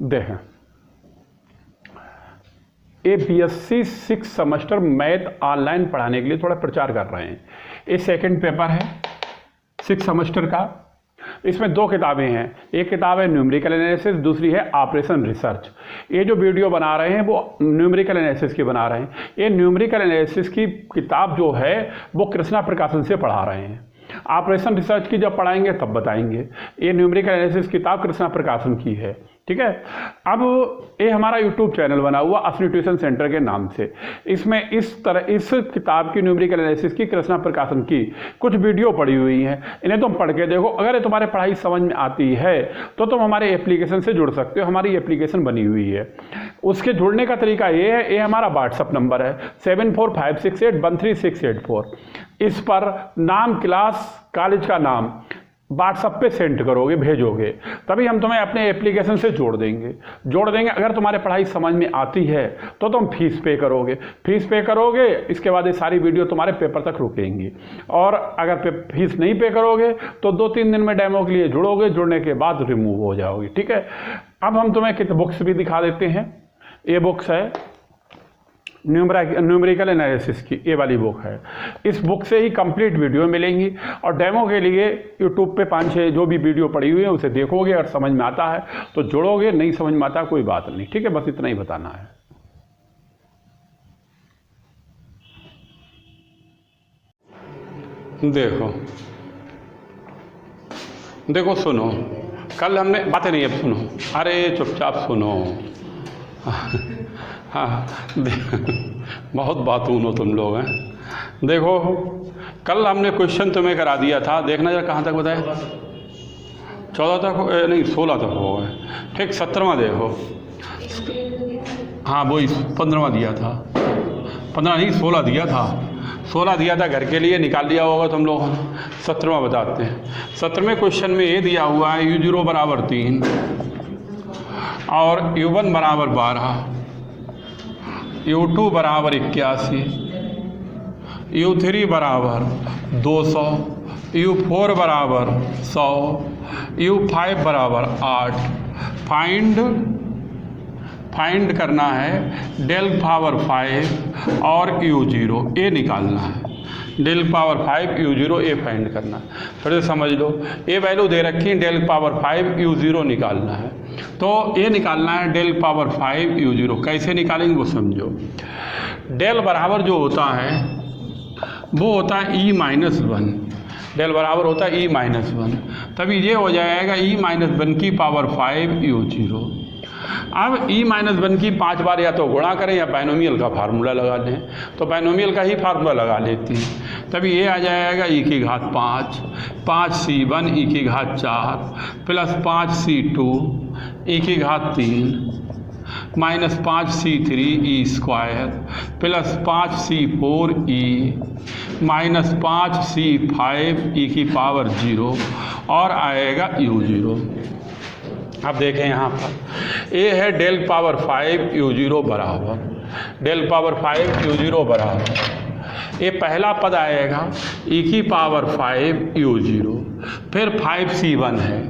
देखें, ये BSc 6 semester math online पढ़ाने के लिए थोड़ा प्रचार कर रहे हैं। ये सेकंड पेपर है 6 सेमेस्टर का। इसमें 2 किताबें हैं, एक किताब है न्यूमेरिकल एनालिसिस, दूसरी है ऑपरेशन रिसर्च। ये जो वीडियो बना रहे हैं वो न्यूमेरिकल एनालिसिस की बना रहे हैं। ये न्यूमेरिकल एनालिसिस की किताब जो है वो कृष्णा प्रकाशन से पढ़ा रहे हैं। ऑपरेशन रिसर्च की जब पढ़ाएंगे तब बताएंगे। ये न्यूमेरिकल एनालिसिस किताब कृष्णा प्रकाशन की है, ठीक है। अब ये हमारा यूट्यूब चैनल बना हुआ असली ट्यूशन सेंटर के नाम से। इसमें इस किताब की न्यूमेरिकल एनालिसिस की कृष्णा प्रकाशन की कुछ वीडियो पड़ी हुई हैं, इन्हें तुम पढ़ के देखो। अगर तुम्हारे पढ़ाई समझ में आती है तो तुम हमारे एप्लीकेशन से जुड़ सकते हो। हमारी एप्लीकेशन बनी हुई है। उसके जुड़ने का तरीका ये है, ये हमारा व्हाट्सअप नंबर है 7456813684। इस पर नाम, क्लास, कॉलेज का नाम व्हाट्सअप पे सेंड करोगे, भेजोगे, तभी हम तुम्हें अपने एप्लीकेशन से जोड़ देंगे। अगर तुम्हारे पढ़ाई समझ में आती है तो तुम फीस पे करोगे। इसके बाद ये सारी वीडियो तुम्हारे पेपर तक रुकेंगी। और अगर फीस नहीं पे करोगे तो 2-3 दिन में डेमो के लिए जुड़ोगे, जुड़ने के बाद रिमूव हो जाओगे, ठीक है। अब हम तुम्हें कितने बुक्स भी दिखा देते हैं। ये बुक्स है न्यूमेरिकल एनालिसिस की, ये वाली बुक है। इस बुक से ही कंप्लीट वीडियो मिलेंगी और डेमो के लिए यूट्यूब पे 5-6 जो भी वीडियो पड़ी हुई है उसे देखोगे और समझ में आता है तो जुड़ोगे, नहीं समझ में आता कोई बात नहीं, ठीक है। बस इतना ही बताना है। देखो सुनो, कल हमने बातें नहीं, अब सुनो, अरे चुपचाप सुनो। हाँ, बहुत बातून हो तुम लोग हैं। देखो, कल हमने क्वेश्चन तुम्हें करा दिया था, देखना जरा कहाँ तक बताए। 14 तक नहीं 16 तक हो गए, ठीक। 17वां देखो, हाँ वही 15वां दिया था, 15 नहीं 16 दिया था, 16 दिया था, घर के लिए निकाल लिया होगा तुम लोगों ने। 17वां बताते हैं। 17वें क्वेश्चन में ये दिया हुआ है U0 बराबर 3 और U1 बराबर 12, U2 बराबर 81, U3 बराबर 200, U4 बराबर 100, U5 बराबर 8। फाइंड करना है डेल पावर 5 और U0, ये निकालना है। डेल पावर 5 U0 ये फाइंड करना है। फिर से समझ लो, ये वैल्यू दे रखी है, डेल पावर 5 U0 निकालना है। तो ये निकालना है डेल पावर 5 U0। कैसे निकालेंगे वो समझो। डेल बराबर जो होता है वो होता है E-1। डेल बराबर होता है E-1, तभी ये हो जाएगा E-1 की पावर 5 U0। अब E-1 की 5 बार या तो गुणा करें या बाइनोमियल का फार्मूला लगा लें, तो बाइनोमियल का ही फार्मूला लगा लेते हैं। तभी ये आ जाएगा e⁵5, 5c1 e⁵4 plus 5c2 e⁵3 minus 5c3 e² plus 5c4 e minus 5c5 e⁵0 और आएगा U0। अब देखें यहाँ पर ये है डेल पावर 5 U0 बराबर, डेल पावर 5 U0 बराबर, ये पहला पद आएगा e⁵5 U0, फिर 5c1 है,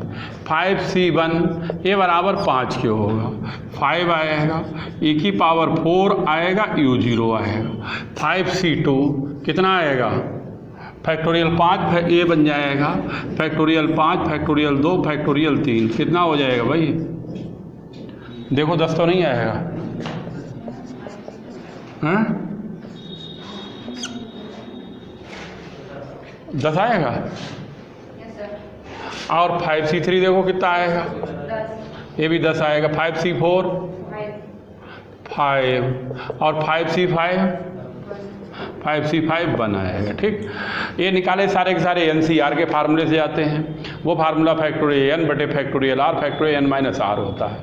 5c1 ये बराबर 5 के होगा, 5 आएगा, e⁵4 आएगा, U0 आएगा, 5c2 कितना आएगा, फैक्टोरियल 5 ये बन जाएगा, फैक्टोरियल 5 फैक्टोरियल 2 फैक्टोरियल 3 कितना हो जाएगा भाई। देखो 10 तो नहीं आएगा, हैं 10 आएगा। और 5c3 देखो कितना आएगा, ये भी 10 आएगा। 5c4 5 और 5c5 बना आएगा, ठीक। ये निकाले सारे के सारे NCR के फार्मूले से आते हैं। वो फार्मूला फैक्टोरियल n बटे फैक्टोरियल r फैक्टोरियल n-r होता है।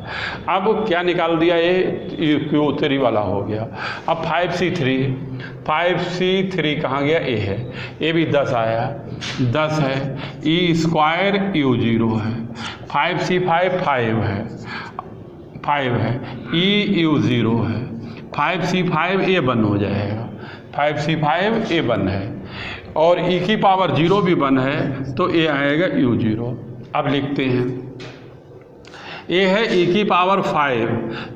अब क्या निकाल दिया, ये Q3 वाला हो गया। अब 5c3 कहाँ गया, ए है, ये भी 10 आया, 10 है, E² U0 है, 5c5 5 है, EU0 है, 5c5 A1 हो जाएगा, 5c5 A1 है और e⁵0 भी 1 है तो ये आएगा U0। अब लिखते हैं ए है e की पावर 5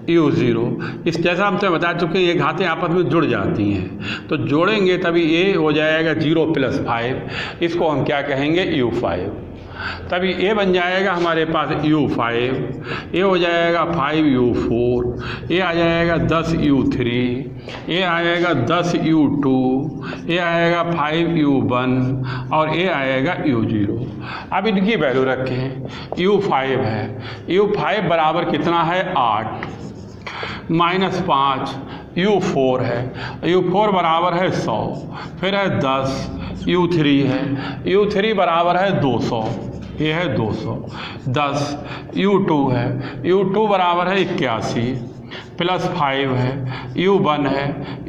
u0। इस जैसा हमसे बता चुके हैं ये घातें आपस में जुड़ जाती हैं, तो जोड़ेंगे तभी ए हो जाएगा 0 + 5, इसको हम क्या कहेंगे u5। तभी ए बन जाएगा हमारे पास u5, ए हो जाएगा 5u4, ए आ जाएगा 10u3, ए आएगा 10u2, ए आएगा 5u1 और ए आएगा u0। अब इनकी वैल्यू रखें, u5 है, u5 बराबर कितना है 8 -5, u4 है, u4 बराबर है 100, फिर है 10, u3 है, u3 बराबर है 200, ये है 200, 10, u2 है, u2 बराबर है 81 +5 है, u1 है,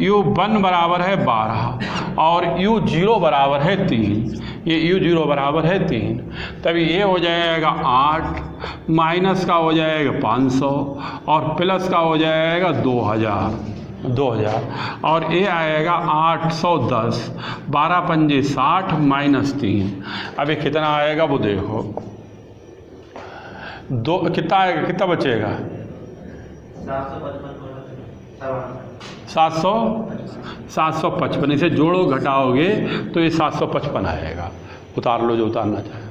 u1 बराबर है 12 और u0 बराबर है 3, ये u0 बराबर है 3। तभी ये हो जाएगा 8, माइनस का हो जाएगा 500 और प्लस का हो जाएगा 2000 और ये आएगा 810, 12 पंजे 60 -3। अब ये कितना आएगा वो देखो, दो कितना आएगा, कितना बचेगा 755। इसे जोड़ो घटाओगे तो ये 755 आएगा। उतार लो जो उतारना चाहे।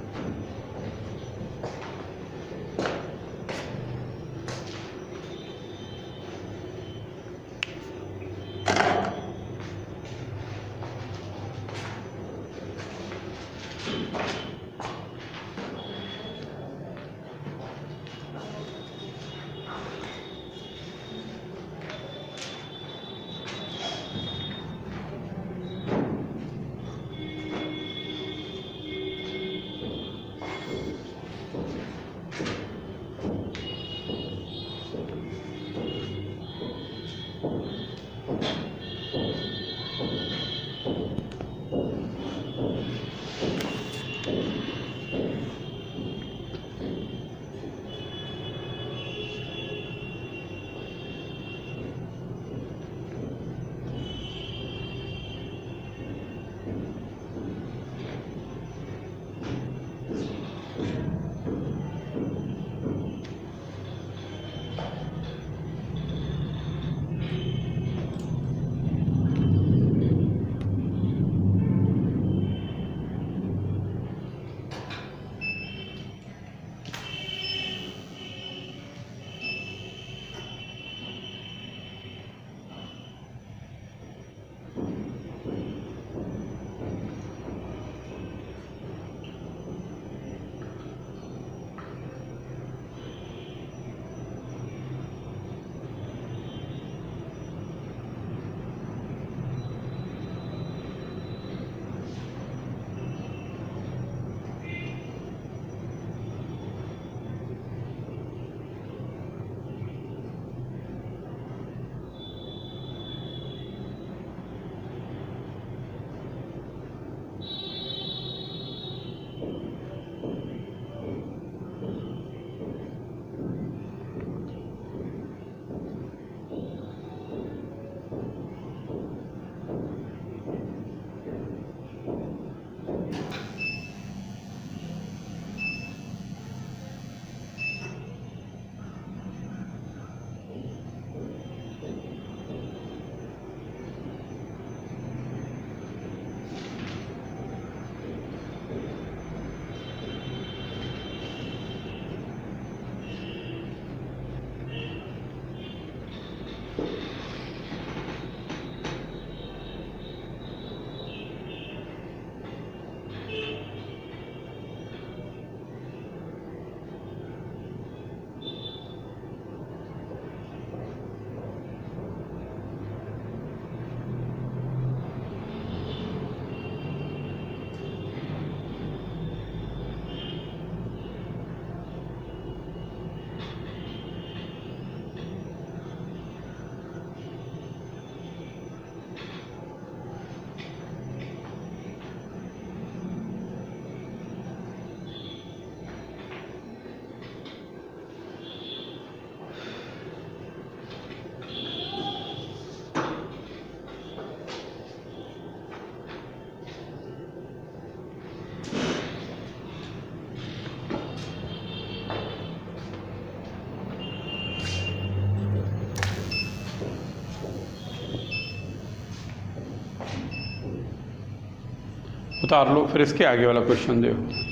उतार लो, फिर इसके आगे वाला क्वेश्चन देखो।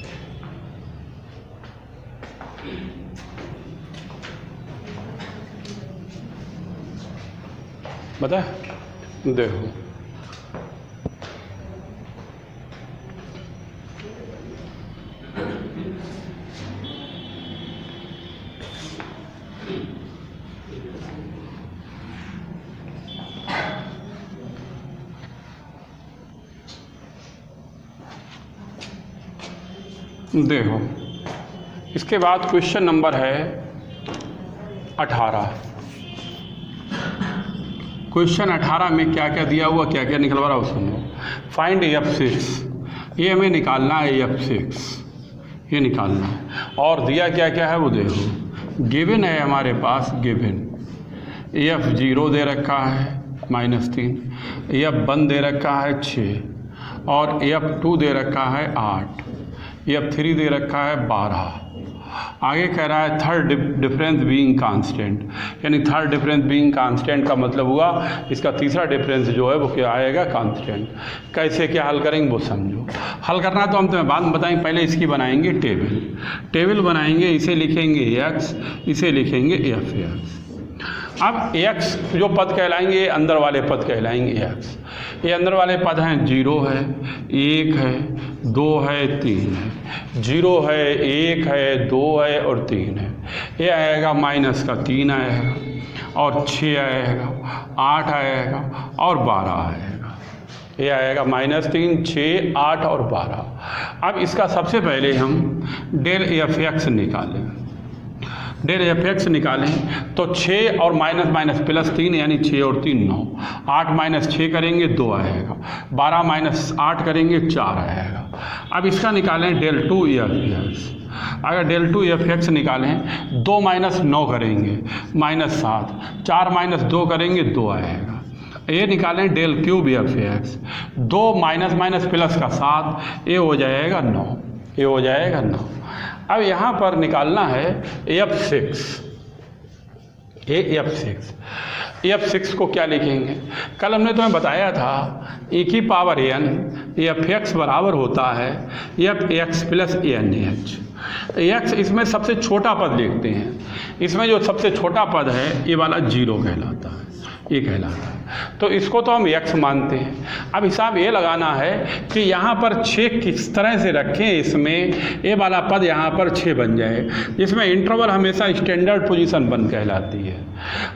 बता देखो, देखो इसके बाद क्वेश्चन नंबर है 18। क्वेश्चन 18 में क्या क्या दिया हुआ, क्या क्या निकलवा रहा हो सुनो। फाइंड F6, ये हमें निकालना है F6, ये निकालना है। और दिया क्या क्या है वो देखो। गिवन है हमारे पास, गिवन F0 दे रखा है -3, F1 दे रखा है 6 और F2 दे रखा है 8, F3 दे रखा है 12। आगे कह रहा है थर्ड डिफरेंस बीइंग कांस्टेंट, यानी थर्ड डिफरेंस बीइंग कांस्टेंट का मतलब हुआ इसका तीसरा डिफरेंस जो है वो क्या आएगा, कांस्टेंट। कैसे क्या हल करेंगे वो समझो। हल करना तो हम तुम्हें बाद में बताएंगे, पहले इसकी बनाएंगे टेबल। टेबल बनाएंगे, इसे लिखेंगे x, इसे लिखेंगे Fx। अब x जो पद कहलाएंगे ये अंदर वाले पद कहलाएंगे x। ये अंदर वाले पद हैं 0 है, 1 है, 2 है, 3 है। 0 है, 1 है, 2 है और 3 है। ये आएगा -3 आएगा और 6 आएगा, 8 आएगा और 12 आएगा। ये आएगा -3, 6, 8 और 12। अब इसका सबसे पहले हम डेल Fx निकालें। डेल Fx निकालें तो 6 और -−+3 यानी 6 और 3 9, 8 - 6 करेंगे 2 आएगा, 12 - 8 करेंगे 4 आएगा। अब इसका निकालें डेल 2 Fx। अगर डेल 2 Fx निकालें 2 - 9 करेंगे -7, 4 - 2 करेंगे 2 आएगा। ये निकालें डेल क्यूब Fx, 2 - का 7, ये हो जाएगा 9, ये हो जाएगा 9। अब यहाँ पर निकालना है F6। ये F6 को क्या लिखेंगे? कल हमने तुम्हें बताया था e⁴n Fx बराबर होता है Fx + nh। x इसमें सबसे छोटा पद लिखते हैं, इसमें जो सबसे छोटा पद है ये वाला 0 कहलाता है, ये कहलाता है। तो इसको तो हम x मानते हैं। अब हिसाब ये लगाना है कि यहाँ पर 6 किस तरह से रखें, इसमें ये वाला पद यहाँ पर 6 बन जाए, जिसमें इंटरवल हमेशा स्टैंडर्ड पोजीशन 1 कहलाती है।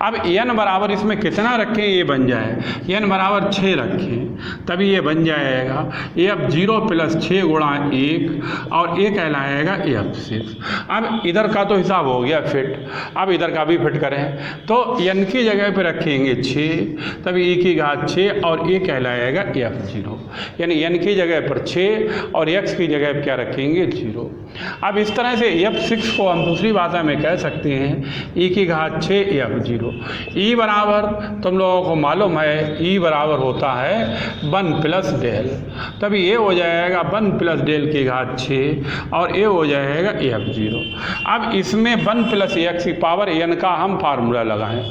अब n बराबर इसमें कितना रखें ये बन जाए, n बराबर 6 रखें तभी ये बन जाएगा F0 + 6 × 1 और ये कहलाएगा F6। अब इधर का तो हिसाब हो गया फिट, अब इधर का भी फिट करें तो n की जगह पे रखेंगे 6 तभी e⁻6 और ये कहलाएगा F0, यानी n की जगह पर 6 और x की जगह पर क्या रखेंगे 0। अब इस तरह से F6 को हम दूसरी भाषा में कह सकते हैं e⁻6 F0। e बराबर तुम लोगों को मालूम है e बराबर होता है 1 + डेल, तभी ये हो जाएगा 1 + डेल की घात 6 और ये हो जाएगा F0। अब इसमें 1 + x⁴n का हम फार्मूला लगाएं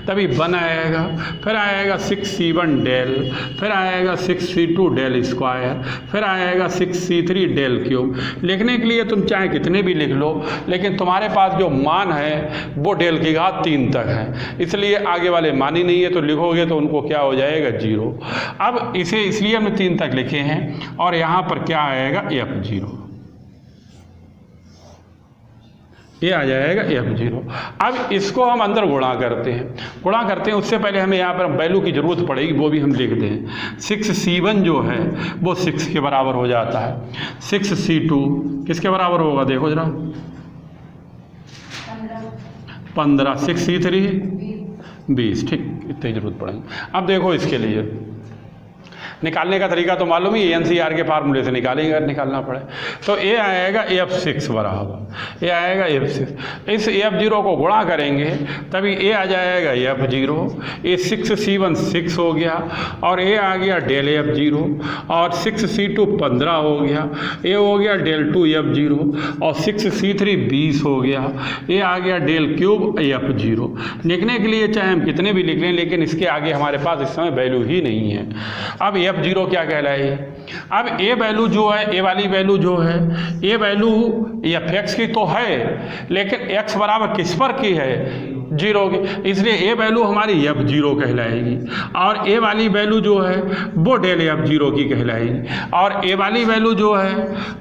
तभी 1 आएगा, फिर आएगा 6c1 डेल, फिर आएगा 6c2 डेल स्क्वायर, फिर आएगा 6c3 डेल क्यूब। लिखने के लिए तुम चाहे कितने भी लिख लो, लेकिन तुम्हारे पास जो मान है वो डेल की घात 3 तक है, इसलिए आगे वाले मान ही नहीं है, तो लिखोगे तो उनको क्या हो जाएगा 0। अब इसे इसलिए हमने 3 तक लिखे हैं और यहाँ पर क्या आएगा F0, ये आ जाएगा F0। अब इसको हम अंदर गुणा करते हैं, उससे पहले हमें यहाँ पर वैल्यू की ज़रूरत पड़ेगी, वो भी हम लिख दें। 6c1 जो है वो 6 के बराबर हो जाता है, 6c2 किसके बराबर होगा देखो जरा 15, 6c3 20, ठीक इतनी ज़रूरत पड़ेगी। अब देखो इसके लिए निकालने का तरीका तो मालूम ही, NCR के फार्मूले से निकालेंगे अगर निकालना पड़े। तो ये आएगा F6 बराबर ये आएगा F6। इस F0 को गुणा करेंगे तभी ये आ जाएगा F0। ये 6C1 6 हो गया और ये आ गया डेल F0 और 6C2 15 हो गया, ये हो गया डेल 2 F0 और 6C3 20 हो गया, ये आ गया डेल क्यूब F0। लिखने के लिए चाहे हम कितने भी लिख लें लेकिन इसके आगे हमारे पास इस समय वैल्यू ही नहीं है। अब F0 क्या कहलाए? अब ए वैल्यू जो है, ए वाली वैल्यू जो है, ये वैल्यू Fx की तो है लेकिन x बराबर किस पर की है? 0 की, इसलिए ए वैल्यू हमारी F0 कहलाएगी और ए वाली वैल्यू जो है वो डेल F0 की कहलाएगी और ए वाली वैल्यू जो है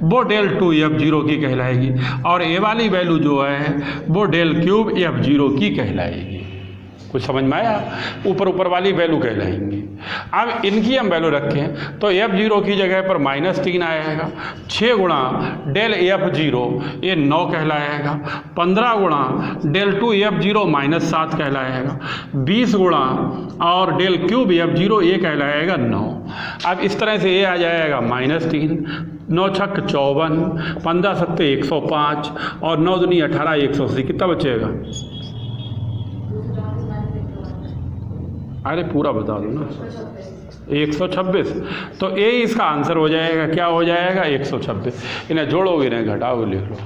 वो डेल 2 F0 की कहलाएगी और ए वाली वैल्यू जो है वो डेल क्यूब F0 की कहलाएगी। कुछ समझ में आया? ऊपर वाली वैल्यू कहलाएंगी। अब इनकी हम वैल्यू रखें तो F0 की जगह पर -3 आएगा, 6 गुणा डेल F0 ये 9 कहलाएगा, 15 गुणा डेल 2 F0 -7 कहलाएगा, 20 गुणा और डेल क्यूब F0 ये कहलाएगा 9। अब इस तरह से ये आ जाएगा -3, 9 छक 54, 15 सत्ते 105 और 9 दूनी 18, 180। कितना बचेगा? अरे पूरा बता दो ना। 126। तो ये इसका आंसर हो जाएगा, क्या हो जाएगा? 126। इन्हें जोड़ोगे नहीं घटाओगे, लिख लो।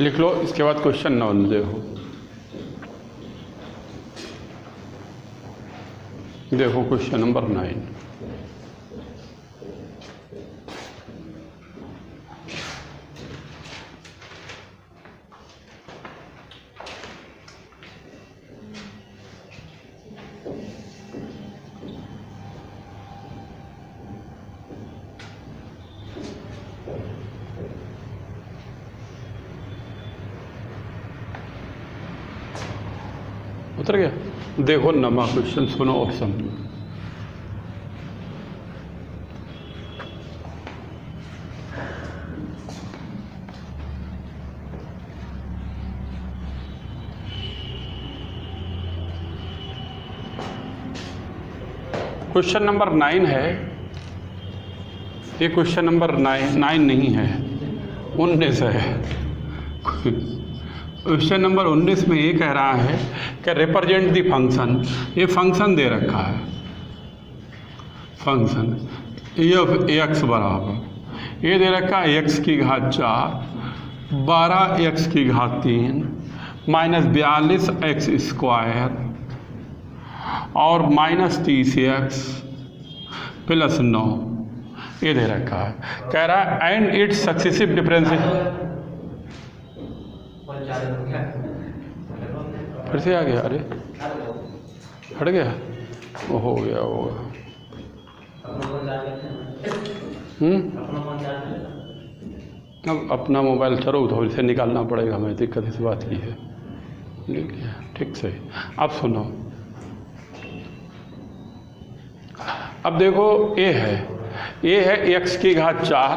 लिख लो। इसके बाद क्वेश्चन 9 देखो। देखो क्वेश्चन नंबर 9। उतर गया? देखो 9वां क्वेश्चन, सुनो और समझो। क्वेश्चन नंबर 9 है। ये क्वेश्चन नंबर 9 नहीं है, 19 है। क्वेश्चन नंबर 19 में ये कह रहा है कि रिप्रेजेंट द फंक्शन। ये फंक्शन दे रखा है, फंक्शन x बराबर, ये दे रखा है x की घात 4, 12x की घात 3 माइनस 42x स्क्वायर और माइनस 30x प्लस 9, ये दे रखा है। कह रहा है एंड इट्स सक्सेसिव डिफरेंशिएशन। फिर से आ गया? अरे हट गया? वो हो गया होगा। अब अपना मोबाइल चलो तो इसे निकालना पड़ेगा, हमें दिक्कत इस बात की है। ठीक से अब सुनो। अब देखो ये है x की घात 4,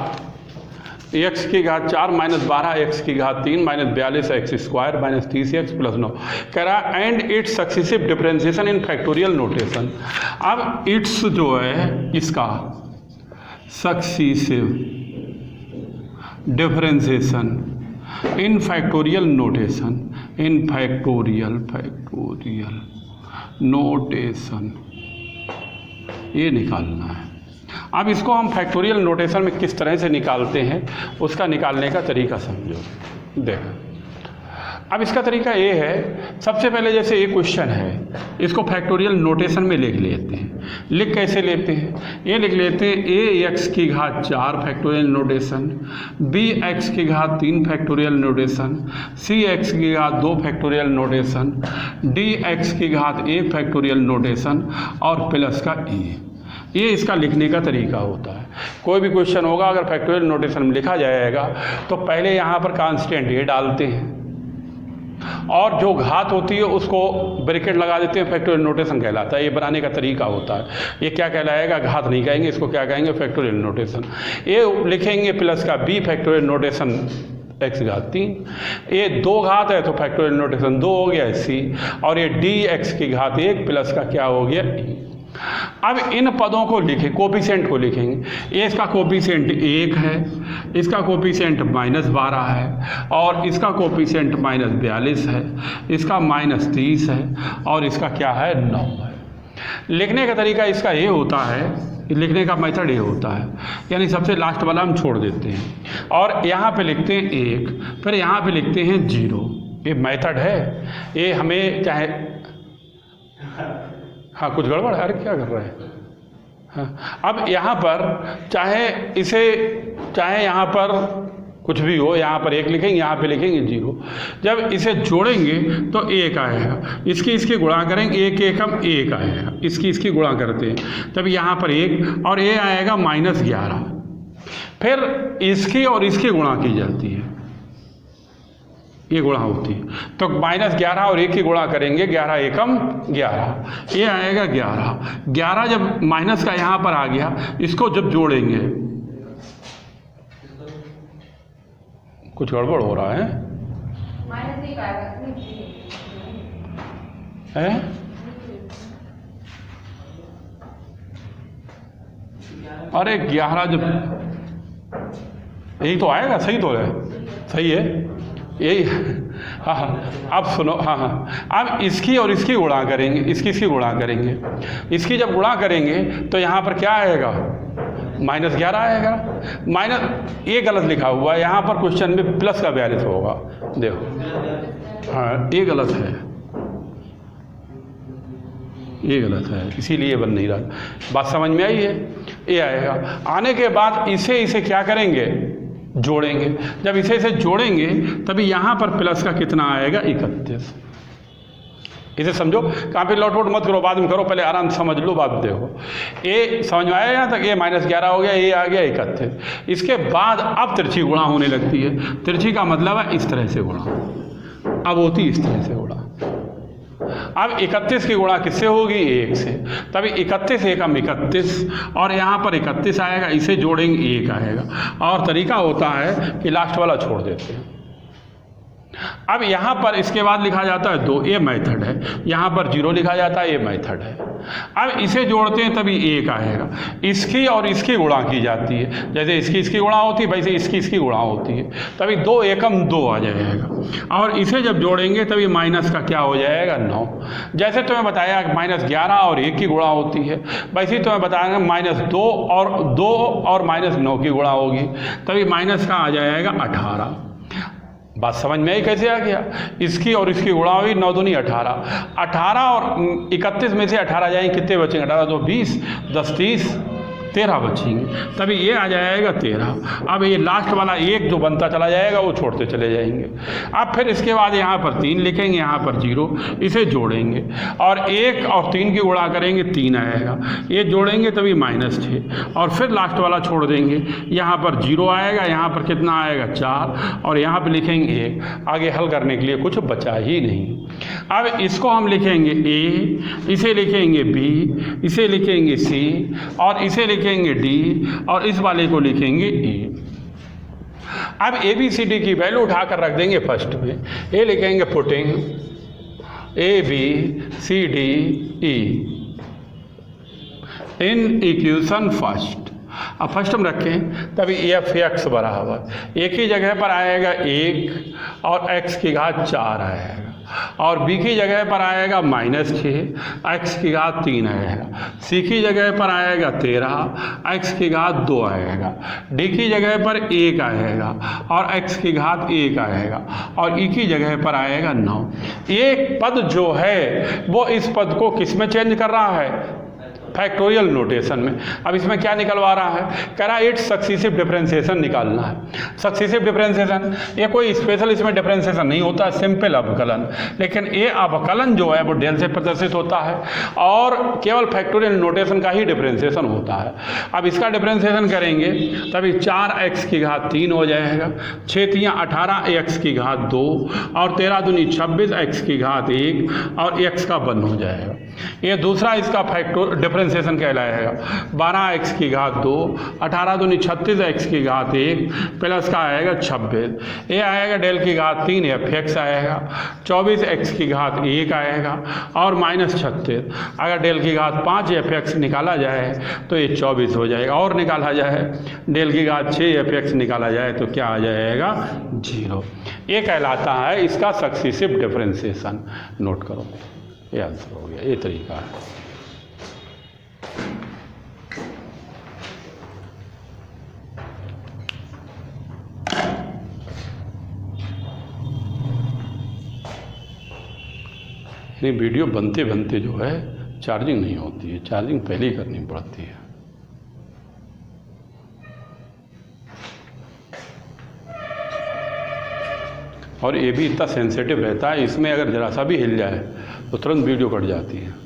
x की घात 4 माइनस 12x की घात 3 minus 42x square minus 30x plus 9। कह रहा and it's successive differentiation in factorial notation. अब इट्स जो है इसका सक्सेसिव डिफरेंशिएशन इन फैक्टोरियल नोटेशन, इन फैक्टोरियल नोटेशन, ये निकालना है। अब इसको हम फैक्टोरियल नोटेशन में किस तरह से निकालते हैं उसका निकालने का तरीका समझो। देखो अब इसका तरीका ये है, सबसे पहले जैसे ये क्वेश्चन है इसको फैक्टोरियल नोटेशन में लिख लेते हैं। लिख कैसे लेते हैं? ये लिख लेते हैं ए एक्स की घात 4 फैक्टोरियल नोटेशन, बी एक्स की घात 3 फैक्टोरियल नोटेशन, सी एक्स की घात 2 फैक्टोरियल नोटेशन, डी एक्स की घात 1 फैक्टोरियल नोटेशन और प्लस का ई। ये इसका लिखने का तरीका होता है। कोई भी क्वेश्चन होगा अगर फैक्टोरियल नोटेशन में लिखा जाएगा तो पहले यहाँ पर कांस्टेंट ये डालते हैं और जो घात होती है उसको ब्रैकेट लगा देते हैं, फैक्टोरियल नोटेशन कहलाता है। ये बनाने का तरीका होता है। ये क्या कहलाएगा? घात नहीं कहेंगे इसको, क्या कहेंगे? Factorial notation. ये लिखेंगे प्लस का बी फैक्टोरियल नोटेशन एक्स घात 3, ये 2 घात है तो फैक्टोरियल नोटेशन 2 हो गया सी, और ये डी एक्स की घात 1 प्लस का क्या हो गया ई। अब इन पदों को लिखें, कोफिशिएंट को लिखेंगे। ये इसका कोफिशिएंट 1 है, इसका कोफिशिएंट -12 है और इसका कोफिशिएंट -42 है, इसका -30 है और इसका क्या है 9 है। लिखने का तरीका इसका ये होता है, लिखने का मेथड ये होता है, यानी सबसे लास्ट वाला हम छोड़ देते हैं और यहाँ पे लिखते हैं 1, फिर यहाँ पे लिखते हैं 0। ये मेथड है, ये हमें चाहे हाँ कुछ गड़बड़ है? अरे क्या कर रहे हैं? हाँ अब यहाँ पर चाहे यहाँ पर कुछ भी हो, यहाँ पर 1 लिखेंगे, यहाँ पे लिखेंगे 0। जब इसे जोड़ेंगे तो 1 आएगा, इसकी गुणा करेंगे, 1 1 हम 1 आएगा, इसकी गुणा करते हैं तब यहाँ पर 1 और ये आएगा -11। फिर इसकी और इसकी गुणा की जाती है, ये गुणा होती है तो -11 और 1 की गुणा करेंगे, 11 एकम 11, ये आएगा 11 जब माइनस का यहाँ पर आ गया, इसको जब जोड़ेंगे कुछ गड़बड़ हो रहा है अरे 11 जब यही तो आएगा, सही तो है, सही है यही। हाँ अब सुनो, हाँ अब इसकी और इसकी गुणा करेंगे, इसकी गुणा करेंगे, इसकी जब गुणा करेंगे तो यहाँ पर क्या आएगा -11 आएगा। माइनस ये गलत लिखा हुआ है, यहाँ पर क्वेश्चन में प्लस का 42 होगा, देखो हाँ ये गलत है, ये गलत है, इसीलिए बन नहीं रहा। बात समझ में आई है? ये आएगा। आने के बाद इसे क्या करेंगे, जोड़ेंगे। जब इसे जोड़ेंगे तभी यहाँ पर प्लस का कितना आएगा, 31। इसे समझो, कहाँ पे लौट वोट मत करो, बाद में करो, पहले आराम से समझ लो, बात देखो। ए समझ में आया यहाँ तक? ये -11 हो गया, ये आ गया 31। इसके बाद अब तिरछी गुणा होने लगती है। तिरछी का मतलब है इस तरह से गुणा, अब होती इस तरह से गुणा। अब 31 की गुणा किससे होगी, 1 से, तभी 31 एकम 31 और यहाँ पर 31 आएगा, इसे जोड़ेंगे 1 आएगा। और तरीका होता है कि लास्ट वाला छोड़ देते हैं। अब यहाँ पर इसके बाद लिखा जाता है 2, ये मेथड है। यहाँ पर 0 लिखा जाता है, ये मेथड है। अब इसे जोड़ते हैं तभी 1 आएगा। इसकी और इसकी गुणा की जाती है, जैसे इसकी गुणा होती है वैसे इसकी गुणा होती है, तभी 2 एकम 2 आ जाएगा। और इसे जब जोड़ेंगे तभी माइनस का क्या हो जाएगा, 9। जैसे तुम्हें बताया -11 और 1 की गुणा होती है, वैसे ही तुम्हें बताया -2 और -9 की गुणा होगी, तभी माइनस का आ जाएगा 18। बात समझ में आई कैसे आ गया? इसकी और इसकी गुणा हुई, 9 दूनी 18। 18 और 31 में से 18 जाएंगे, कितने बचेंगे? 18 तो 20, 10 30, 13 बचेंगे, तभी ये आ जाएगा 13। अब ये लास्ट वाला 1 जो बनता चला जाएगा वो छोड़ते चले जाएंगे। अब फिर इसके बाद यहाँ पर 3 लिखेंगे, यहाँ पर 0, इसे जोड़ेंगे और 1 और 3 की गुणा करेंगे, 3 आएगा। ये जोड़ेंगे तभी -6 और फिर लास्ट वाला छोड़ देंगे, यहाँ पर 0 आएगा, यहाँ पर कितना आएगा, 4 और यहाँ पर लिखेंगे 1। आगे हल करने के लिए कुछ बचा ही नहीं। अब इसको हम लिखेंगे A, इसे लिखेंगे B, इसे लिखेंगे C और इसे लिखेंगे D और इस वाले को लिखेंगे E। अब ABCD की वैल्यू उठाकर रख देंगे फर्स्ट में। ये लिखेंगे putting ABCD E in equation first. अब फर्स्ट हम रखें तभी f(x) बराबर एक ही जगह पर आएगा 1 और x की घात 4 आएगा और b की जगह पर आएगा -6 x की घात 3 आएगा, c की जगह पर आएगा 13 x की घात 2 आएगा, d की जगह पर 1 आएगा और x की घात 1 आएगा और e की जगह पर आएगा 9। एक पद जो है वो इस पद को किस में चेंज कर रहा है, फैक्टोरियल नोटेशन में। अब इसमें क्या निकलवा रहा है, कह रहा है इट्स सक्सीसिव डिफरेंशिएशन निकालना है। सक्सीसिव डिफरेंशिएशन ये कोई स्पेशल इसमें डिफरेंशिएशन नहीं होता, सिंपल अवकलन, लेकिन ये अवकलन जो है वो डेल से प्रदर्शित होता है और केवल फैक्टोरियल नोटेशन का ही डिफरेंशिएशन होता है। अब इसका डिफरेंशिएशन करेंगे तभी 4x की घात 3 हो जाएगा, 6 × 18 x की घात 2 और 13 दूनी 26 x की घात 1 और x का 1 हो जाएगा। ये दूसरा इसका फैक्टर डिफरेंशिएशन कहलाएगा। 12x की घात 2, 18 दूनी 36 x की घात 1 प्लस का आएगा 26, ये आएगा डेल की घात 3 f(x) आएगा, 24x की घात 1 आएगा और -36। अगर डेल की घात 5 f(x) निकाला जाए तो ये 24 हो जाएगा और निकाला जाए डेल की घात 6 f(x) निकाला जाए तो क्या आ जाएगा, 0। ये कहलाता है इसका सक्सीसिव डिफरेंशिएशन। नोट करो, ये आंसर हो गया, ये तरीका है। ये वीडियो बनते बनते जो है चार्जिंग नहीं होती है, चार्जिंग पहले ही करनी पड़ती है। और ये भी इतना सेंसिटिव रहता है, इसमें अगर जरा सा भी हिल जाए तो तुरंत वीडियो कट जाती है।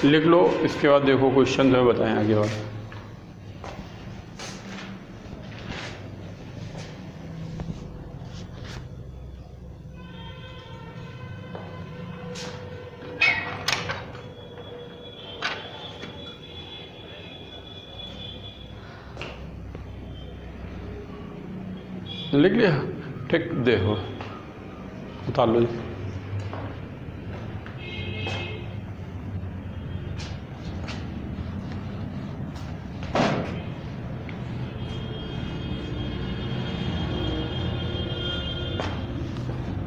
लिख लो। इसके बाद देखो क्वेश्चन जो बताएं आगे और। लिख लिया? ठीक, देखो उतार लो।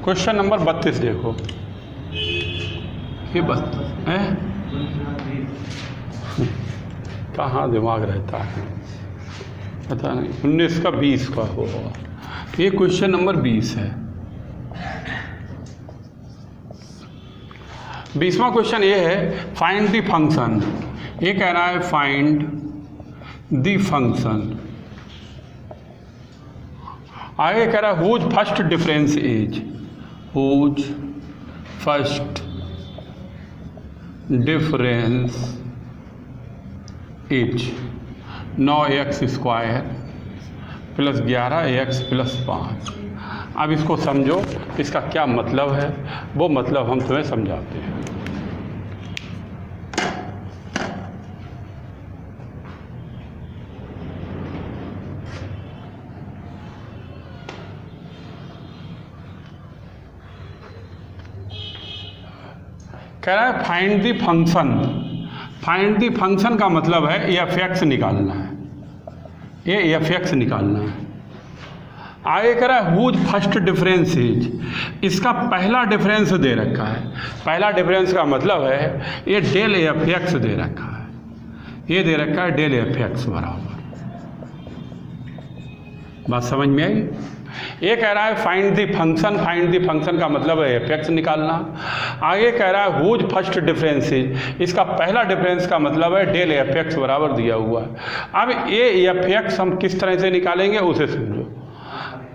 क्वेश्चन नंबर 32 देखो। ये 32 है, कहाँ दिमाग रहता है पता नहीं। 19 का 20 का होगा। ये क्वेश्चन नंबर 20 है। 20वां क्वेश्चन ये है, फाइंड द फंक्शन। ये कह रहा है फाइंड द फंक्शन। आगे कह रहा है whose first difference is, whose first difference is 9x² plus 11x plus 5। अब इसको समझो, इसका क्या मतलब है, वो मतलब हम तुम्हें समझाते हैं। कह रहा है find the function. Find the function का मतलब है f(x) निकालना है, ये f(x) निकालना है। आगे कह रहा है हुज फर्स्ट डिफरेंस इज। इसका पहला डिफरेंस दे रखा है। पहला डिफरेंस का मतलब है ये डेल f(x) दे रखा है, ये दे रखा है डेल f(x) बराबर। बात समझ में आई? ये कह रहा है find the function. Find the function का मतलब है f(x) निकालना। आगे कह रहा है हुज फर्स्ट डिफरेंस इज। इसका पहला डिफरेंस का मतलब है डेल f(x) बराबर दिया हुआ है। अब ये f(x) हम किस तरह से निकालेंगे उसे समझो।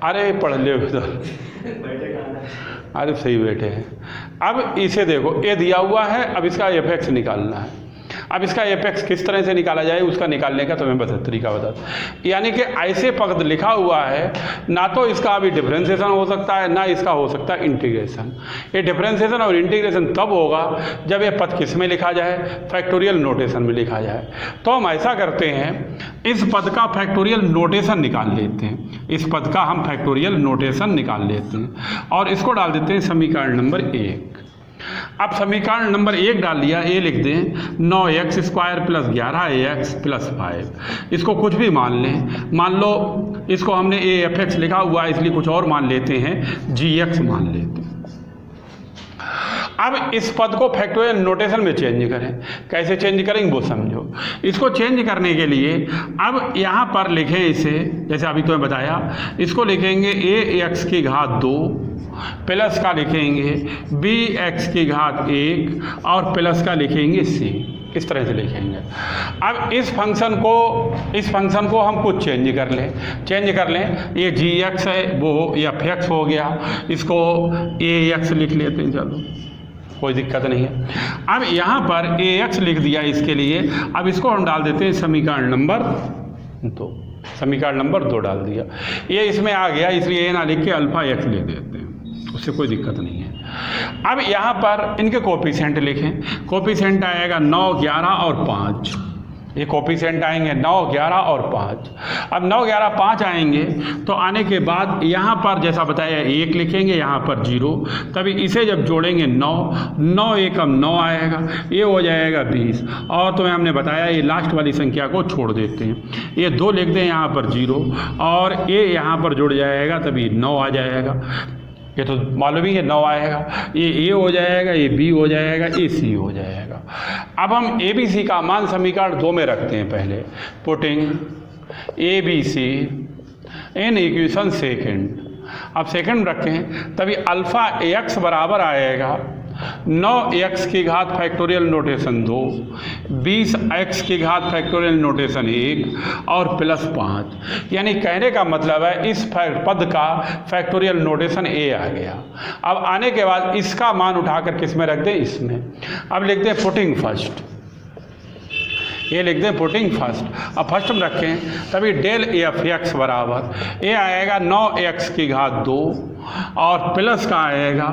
अरे पढ़ ले उधर, अरे सही बैठे हैं। अब इसे देखो, ये दिया हुआ है, अब इसका f(x) निकालना है। अब इसका f(x) किस तरह से निकाला जाए, उसका निकालने का तुम्हें तरीका बता। यानी कि ऐसे पद लिखा हुआ है, ना तो इसका अभी डिफरेंशिएशन हो सकता है, ना इसका हो सकता है इंटीग्रेशन। ये डिफरेंशिएशन और इंटीग्रेशन तब होगा जब ये पद किस में लिखा जाए, फैक्टोरियल नोटेशन में लिखा जाए। तो हम ऐसा करते हैं, इस पद का फैक्टोरियल नोटेशन निकाल लेते हैं। इस पद का हम फैक्टोरियल नोटेशन निकाल लेते हैं और इसको डाल देते हैं समीकरण नंबर 1। अब समीकरण नंबर 1 डाल दिया, ये लिख दें 9x² प्लस 11ax प्लस 5। इसको कुछ भी मान लें, मान लो इसको हमने f(x) लिखा हुआ है इसलिए कुछ और मान लेते हैं, gx मान लेते हैं। अब इस पद को फैक्टोरियल नोटेशन में चेंज करें। कैसे चेंज करेंगे वो समझो। इसको चेंज करने के लिए अब यहाँ पर लिखें इसे, जैसे अभी तुम्हें बताया, इसको लिखेंगे ax² प्लस का लिखेंगे bx1 और प्लस का लिखेंगे c। इस तरह से लिखेंगे। अब इस फंक्शन को हम कुछ चेंज कर लें। ये gx है, वो f(x) हो गया, इसको ax लिख लेते हैं। चलो कोई दिक्कत नहीं है। अब यहाँ पर ax लिख दिया इसके लिए। अब इसको हम डाल देते हैं समीकरण नंबर 2। समीकरण नंबर 2 डाल दिया, ये इसमें आ गया, इसलिए ये ना लिख के α(x) ले देते हैं, उससे कोई दिक्कत नहीं है। अब यहाँ पर इनके कोफिशिएंट लिखें। कोफिशिएंट आएगा 9, 11 और 5। ये कोफिशिएंट आएंगे 9, 11 और 5। अब 9, 11, 5 आएंगे तो आने के बाद यहाँ पर जैसा बताया 1 लिखेंगे, यहाँ पर 0। तभी इसे जब जोड़ेंगे 9, 9 एकम 9 आएगा, ये हो जाएगा 20। और तुम्हें हमने बताया ये लास्ट वाली संख्या को छोड़ देते हैं, ये 2 लिख दें, यहाँ पर 0 और ये यहाँ पर जुड़ जाएगा, तभी 9 आ जाएगा। ये तो मालूम ही है 9 आएगा, ये ए हो जाएगा, ये बी हो जाएगा, ये सी हो जाएगा। अब हम ए बी सी का मान समीकरण 2 में रखते हैं। पहले putting A B C in equation second. अब सेकेंड रखें, तभी α(x) बराबर आएगा 9x² factorial notation 2, 20x² factorial notation 1 और प्लस 5। यानी कहने का मतलब है इस पद का फैक्टोरियल नोटेशन a आ गया। अब आने के बाद इसका मान उठाकर किस में रख दें, इसमें। अब लिखते हैं पुटिंग फर्स्ट, ए लिख दें पुटिंग फर्स्ट। अब फर्स्ट में रखें तभी डेल एफ एक्स बराबर ए आएगा 9x की घात 2 और प्लस का आएगा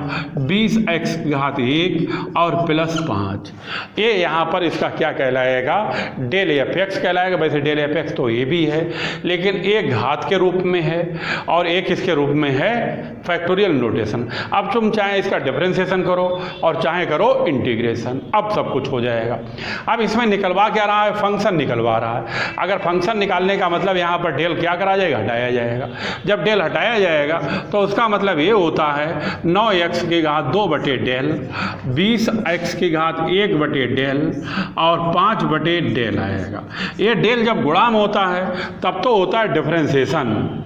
20x की घात 1 और प्लस 5। ये यहाँ पर इसका क्या कहलाएगा, डेल एफ एक्स कहलाएगा। वैसे डेल एफ एक्स तो ये भी है, लेकिन एक घात के रूप में है और एक इसके रूप में है फैक्टोरियल नोटेशन। अब तुम चाहे इसका डिफरेंशिएशन करो और चाहे करो इंटीग्रेशन, अब सब कुछ हो जाएगा। अब इसमें निकलवा क्या रहा है, फंक्शन निकलवा रहा है। अगर फंक्शन निकालने का मतलब यहाँ पर डेल क्या करा जाएगा, हटाया जाएगा। जब डेल हटाया जाएगा तो उसका मतलब ये होता है 9x की घात 2 बटे डेल, 20x की घात 1 बटे डेल और 5 बटे डेल आएगा। ये डेल जब गुणा में होता है तब तो होता है डिफरेंशिएशन,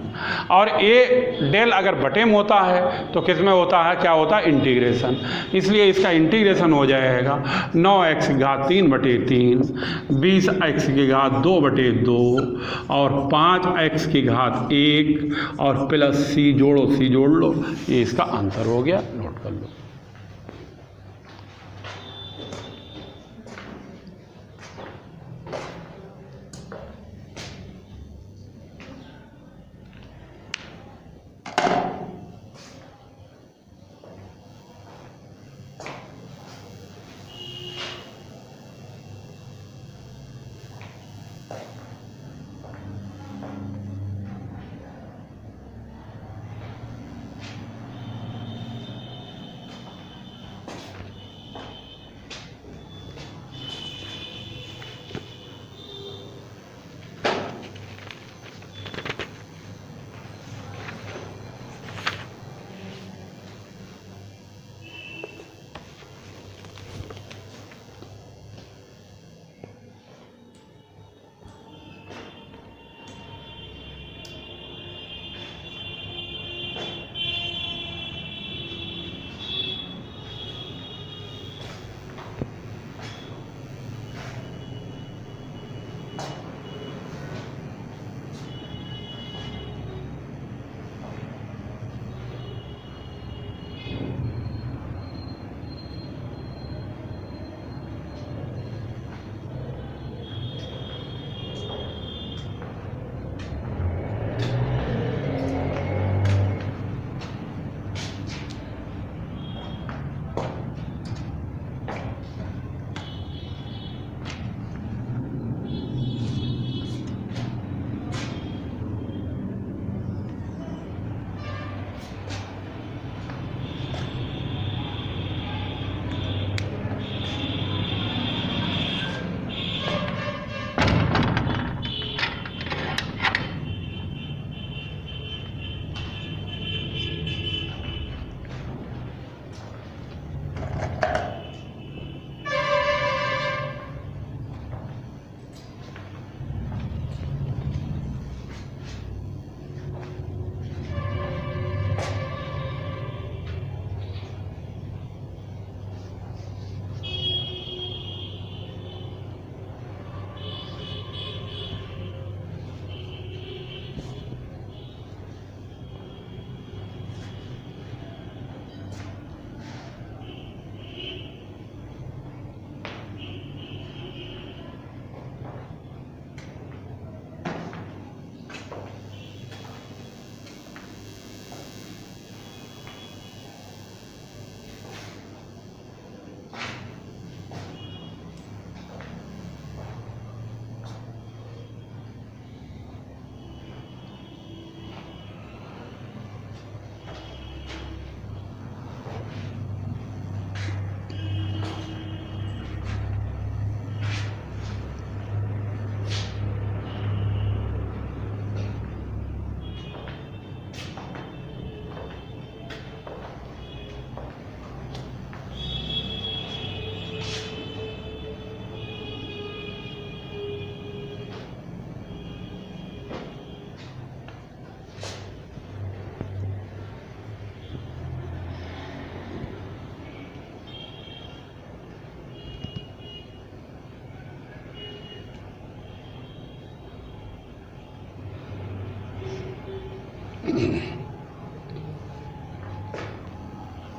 और ये डेल अगर बटे में होता है तो किस में होता है, क्या होता है, इंटीग्रेशन। इसलिए इसका इंटीग्रेशन हो जाएगा 9x की घात 3 बटे 3, 20x की घात 2 बटे 2 और 5x की घात 1 और प्लस c जोड़ो, c जोड़ लो, ये इसका आंसर हो गया, नोट कर लो।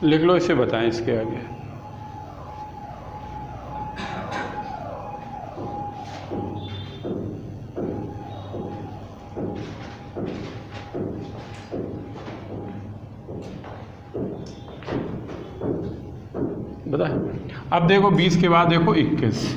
लिख लो, इसे बताएं इसके आगे। पता है। अब देखो 20 के बाद देखो 21,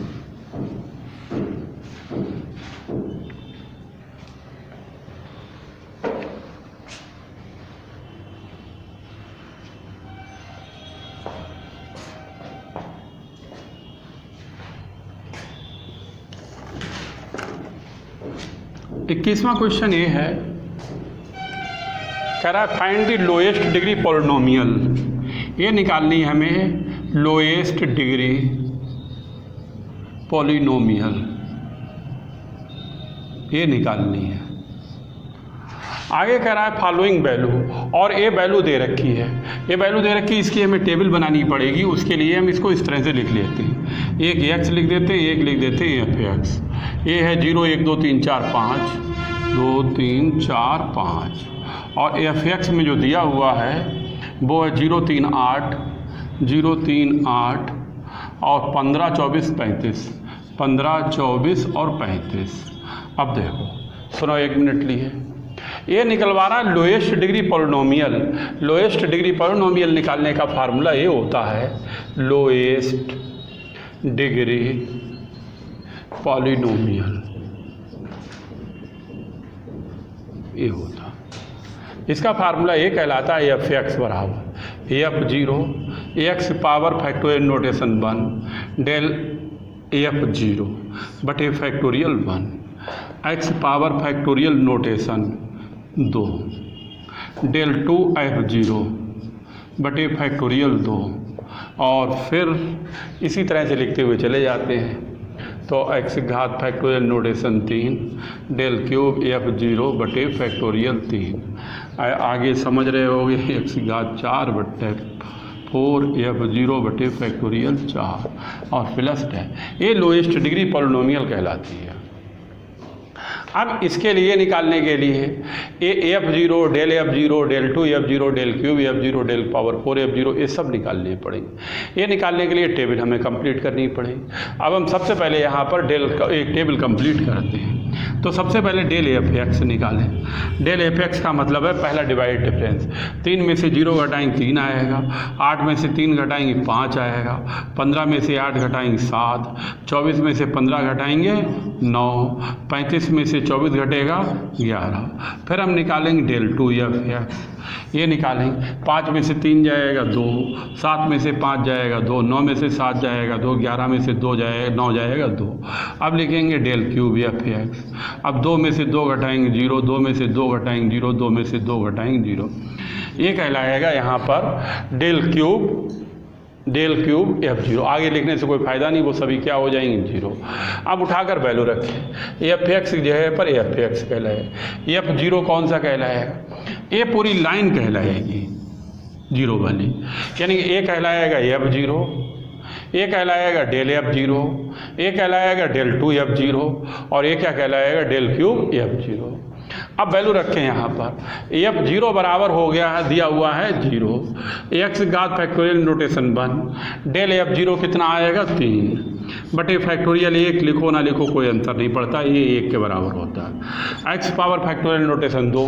इक्कीसवां क्वेश्चन ये है, कह रहा है find the lowest degree polynomial. ये निकालनी है हमें लोएस्ट डिग्री पॉलिनोमियल, ये निकालनी है। आगे कह रहा है फॉलोइंग वैल्यू, और ये वैल्यू दे रखी है, ये वैल्यू दे रखी है, इसकी हमें टेबल बनानी पड़ेगी। उसके लिए हम इसको इस तरह से लिख लेते हैं, एक एक्स लिख देते हैं, एक लिख देते हैं एफ एक्स। ये है 0 1 2 3 4 5, 2 3 4 5, और एफ एक्स में जो दिया हुआ है वो है 0 3 8, 0 3 8 और 15 24 35, 15 24 और 35। अब देखो सुनो, 1 मिनट लिए, ये निकलवा रहा है lowest degree polynomial. Lowest degree polynomial निकालने का फार्मूला ये होता है लोएस्ट डिग्री पॉलिनोमियल, ये होता। इसका फार्मूला ये कहलाता है एफ एक्स बराबर F 0 X power factorial notation 1 del F 0 बटे factorial 1 X power factorial notation 2 del 2 F 0 बटे फैक्टोरियल 2, और फिर इसी तरह से लिखते हुए चले जाते हैं। तो एक्स घात factorial notation 3 del cube F 0 बटे फैक्टोरियल 3, आगे समझ रहे होगे एक्स घात 4 बटे 4 एफ 0 बटे फैक्टोरियल 4 और प्लस है। ये लोएस्ट डिग्री पॉलिनोमियल कहलाती है। अब इसके लिए निकालने के लिए A F 0 del F 0 del 2 F 0 del cube F 0 del power 4 F 0 ये सब निकालने पड़ेंगे। ये निकालने के लिए टेबल हमें कंप्लीट करनी पड़ेगी। अब हम सबसे पहले यहाँ पर एक टेबल कंप्लीट करते हैं। तो सबसे पहले डेल एफ एक्स निकालें। डेल एफ एक्स का मतलब है पहला डिवाइड डिफरेंस, 3 में से 0 घटाएंगे 3 आएगा, 8 में से 3 घटाएंगे 5 आएगा, 15 में से 8 घटाएंगे 7, 24 में से 15 घटाएंगे 9, 35 में से 24 घटेगा 11। फिर हम निकालेंगे डेल 2 एफ एक्स, ये निकालेंगे, 5 में से 3 जाएगा 2, 7 में से 5 जाएगा 2, 9 में से 7 जाएगा 2, 11 में से 2 जाएगा 9 जाएगा 2। अब लिखेंगे डेल क्यूब एफ एक्स। अब 2 में से 2 घटाएंगे 0, 2 में से 2 घटाएंगे 0, 2 में से 2 घटाएंगे 0। ये कहलाएगा यहाँ पर डेल क्यूब एफ 0। आगे लिखने से कोई फ़ायदा नहीं, वो सभी क्या हो जाएंगे 0। अब उठाकर वैल्यू रखें, एफ एक्स की जगह पर एफ एक्स कहलाएगा। एफ 0 कौन सा कहलाएगा? ये पूरी लाइन कहलाएगी 0 वाली, यानी कि ये कहलाएगा एफ 0, ये कहलाएगा डेल एफ 0, ये कहलाएगा डेल 2 एफ 0, और ये क्या कहलाएगा डेल क्यूब एफ 0। अब वैल्यू रखें यहाँ पर, एफ 0 बराबर हो गया है, दिया हुआ है 0, एक्स घात फैक्टोरियल नोटेशन 1 डेल एफ 0 कितना आएगा 3 बटे फैक्टोरियल 1, लिखो ना लिखो कोई अंतर नहीं पड़ता, ये 1 के बराबर होता है। X power factorial notation 2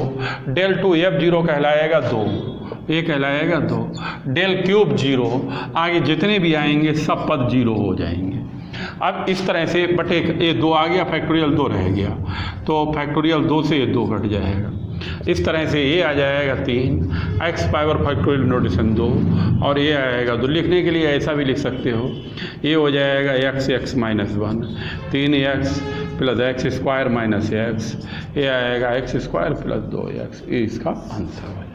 del 2 F 0 कहलाएगा 2, ये कहलाएगा 2 डेल क्यूब 0, आगे जितने भी आएंगे सब पद 0 हो जाएंगे। अब इस तरह से बटे ये 2 आ गया, फैक्टोरियल 2 रह गया, तो फैक्टोरियल 2 से ये 2 घट जाएगा। इस तरह से ये आ जाएगा 3 एक्स पावर फैक्टोरियल नोटेशन 2, और ये आएगा 2। लिखने के लिए ऐसा भी लिख सकते हो, ये हो जाएगा x minus 1, 3x plus x square minus x, ये आएगा एक्स स्क्वायर प्लस 2x। ये इसका आंसर है।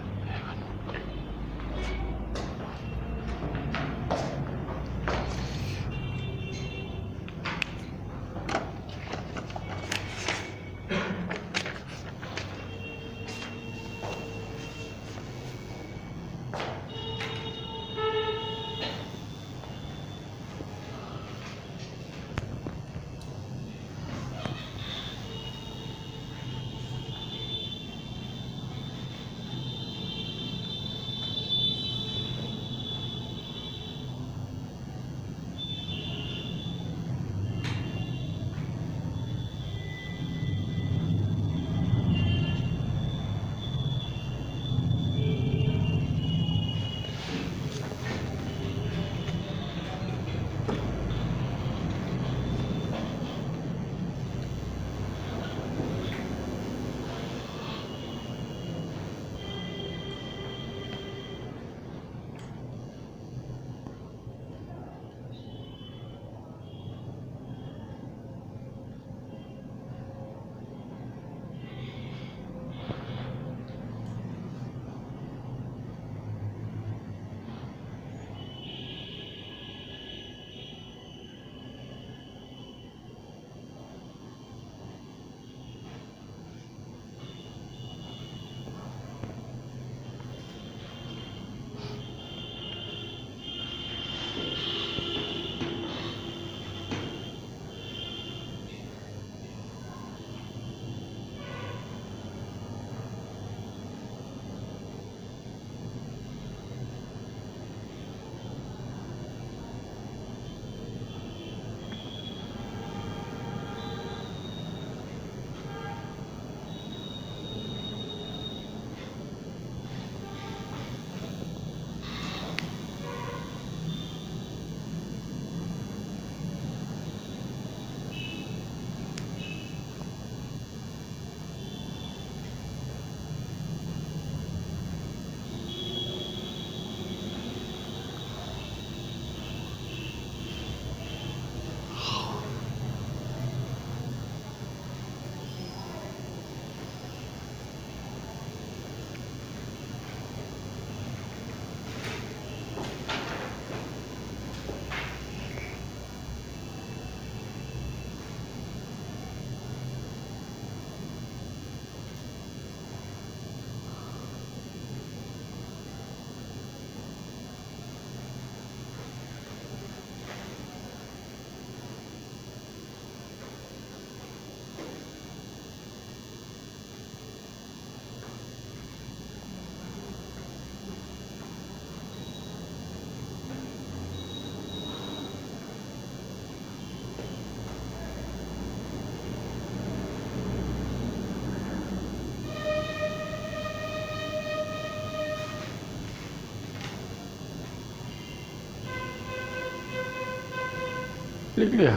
लिख लिया,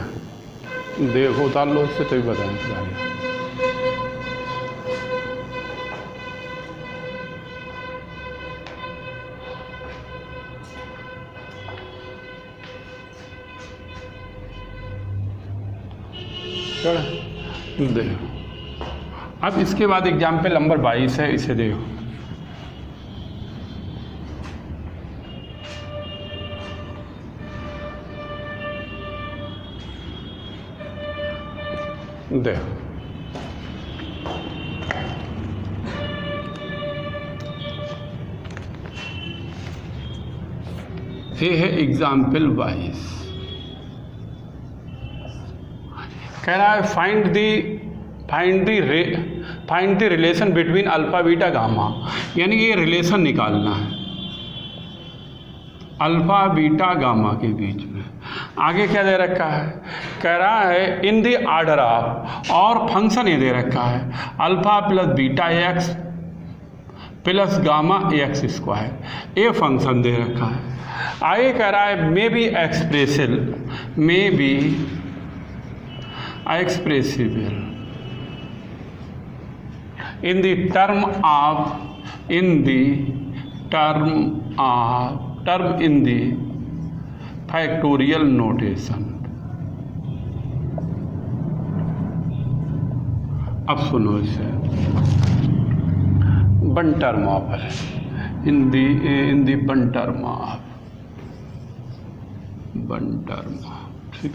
देखो उतार लो इससे तभी बताएं क्या है। देखो अब इसके बाद एग्जाम्पल नंबर 22 है, इसे देखो। देखो ये है एग्जाम्पल 22। कह रहा है find the relation between alpha beta gamma, यानी कि ये रिलेशन निकालना है अल्फा बीटा गामा के बीच में। आगे क्या दे रखा है, कह रहा है इन द ऑर्डर ऑफ, और फंक्शन ये दे रखा है alpha plus beta x plus gamma X square, ये फंक्शन दे रखा है। आगे कह रहा है may be expressible in the term in the factorial notation। अब सुनो इसे, वन टर्म ऑफ है इन दी वन टर्म ऑफ, ठीक।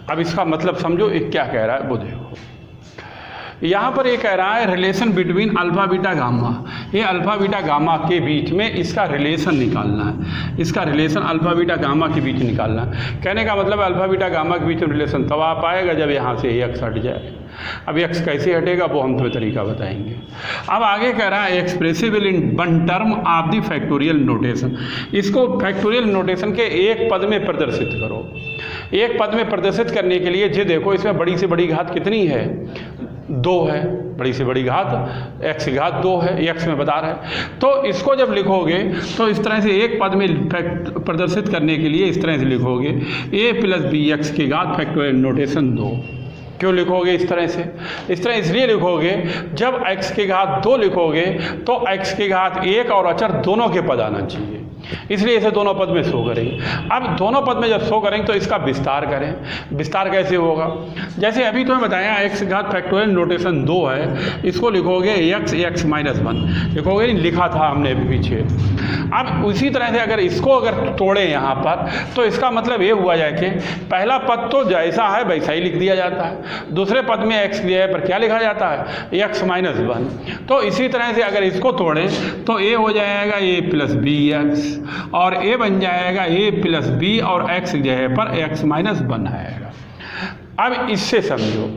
अब इसका मतलब समझो ये क्या कह रहा है वो देखो। यहाँ पर ये कह रहा है relation between alpha beta gamma, ये अल्फा बीटा गामा के बीच में इसका रिलेशन निकालना है, इसका रिलेशन अल्फा बीटा गामा के बीच निकालना है। कहने का मतलब अल्फा बीटा गामा के बीच में रिलेशन तब आ पाएगा जब यहाँ से एक्स हट जाए। अब एक्स कैसे हटेगा वो हम तुम्हें तरीका बताएंगे। अब आगे कह रहा है expressible in one term of the factorial notation, इसको फैक्टोरियल नोटेशन के एक पद में प्रदर्शित करो। एक पद में प्रदर्शित करने के लिए जे देखो इसमें बड़ी से बड़ी घात कितनी है, 2 है, बड़ी से बड़ी घात एक्स की घात 2 है, एक्स में बता रहा है। तो इसको जब लिखोगे तो इस तरह से एक पद में प्रदर्शित करने के लिए इस तरह से लिखोगे ए प्लस बी एक्स की घात फैक्टोरियल नोटेशन 2। क्यों लिखोगे इस तरह से, इस तरह इसलिए लिखोगे जब x की घात 2 लिखोगे तो x की घात 1 और अचर दोनों के पद आना चाहिए, इसलिए इसे दोनों पद में शो करेंगे। अब दोनों पद में जब शो करेंगे तो इसका विस्तार करें। विस्तार कैसे होगा, जैसे अभी तुम्हें बताया x घात फैक्टोरियल नोटेशन 2 है, इसको लिखोगे x माइनस 1 लिखोगे, लिखा था हमने पीछे। अब उसी तरह से अगर इसको तोड़ें यहाँ पर तो इसका मतलब ये हुआ जाए कि पहला पद तो जैसा है वैसा ही लिख दिया जाता है, दूसरे पद में x दिया है पर क्या लिखा जाता है x माइनस 1। तो इसी तरह से अगर इसको तोड़ें तो a हो जाएगा a प्लस बी एक्स और a बन जाएगा a प्लस बी और x जगह पर x माइनस 1 आएगा। अब इससे समझो,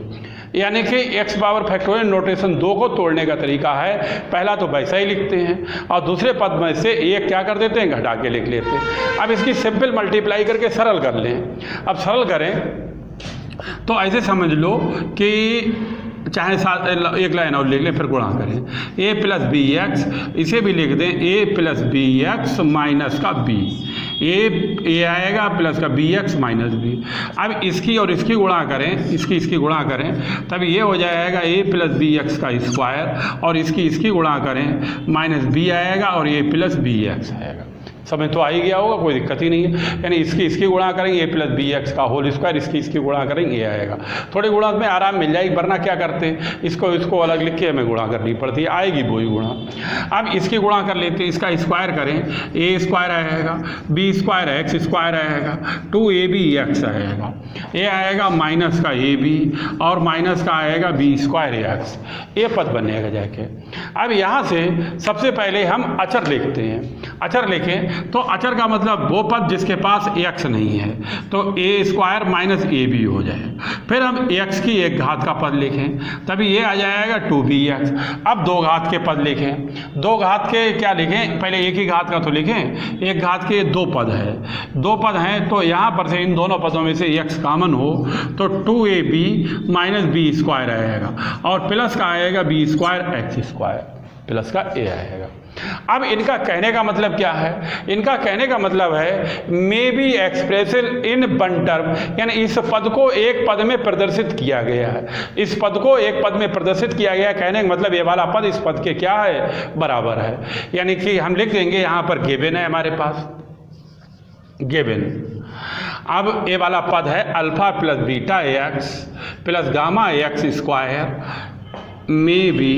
यानी कि x पावर फैक्टोरियल नोटेशन 2 को तोड़ने का तरीका है, पहला तो वैसा ही लिखते हैं और दूसरे पद में से एक क्या कर देते हैं, घटा के लिख लेते हैं। अब इसकी सिंपल मल्टीप्लाई करके सरल कर लें। अब सरल करें तो ऐसे समझ लो कि चाहे साथ एक लाइन और लिख लें फिर गुणा करें, a प्लस बी एक्स, इसे भी लिख दें a plus B X minus का b, a आएगा प्लस का बी एक्स माइनस बी। अब इसकी और इसकी गुणा करें, इसकी गुणा करें तब ये हो जाएगा a प्लस बी एक्स का स्क्वायर और इसकी गुणा करें माइनस b आएगा और a प्लस बी एक्स आएगा। समझ तो आ ही गया होगा, कोई दिक्कत ही नहीं है। यानी इसकी गुणा करेंगे a प्लस बी एक्स का होल स्क्वायर, इसकी गुणा करेंगे ये आएगा। थोड़ी गुणा में आराम मिल जाएगी, वरना क्या करते हैं इसको अलग लिख के हमें गुणा करनी पड़ती है, आएगी वही गुणा। अब इसकी गुणा कर लेते हैं, इसका स्क्वायर करें, a स्क्वायर आएगा, b स्क्वायर एक्स स्क्वायर आएगा, 2ab एक्स आएगा, a आएगा माइनस का ab और माइनस का आएगा b स्क्वायर एक्स, ये पद बनेगा जाके। अब यहाँ से सबसे पहले हम अचर लिखते हैं। अचर लिखें तो अचर का मतलब वो पद जिसके पास x नहीं है, तो a स्क्वायर माइनस ab हो जाए। फिर हम x की एक घात का पद लिखें, तभी ये आ जाएगा 2bx। अब 2 घात के पद लिखें, 2 घात के क्या लिखें, पहले एक ही घात का तो लिखें, एक घात के 2 पद है, 2 पद हैं तो यहाँ पर से इन दोनों पदों में से x कॉमन हो तो 2ab माइनस बी स्क्वायर आएगा और प्लस का आएगा b square x square. Plus का ए आएगा। अब इनका कहने का मतलब क्या है? इनका कहने का मतलब है may be expression in one term, यानी इस पद को एक पद में प्रदर्शित किया गया है, इस पद को एक पद में प्रदर्शित किया गया है। कहने का मतलब ये वाला पद इस पद के क्या है? बराबर है। यानी कि हम लिख देंगे यहाँ पर गिवन है हमारे पास, गिवन। अब ये वाला पद है alpha plus beta x plus gamma X square may be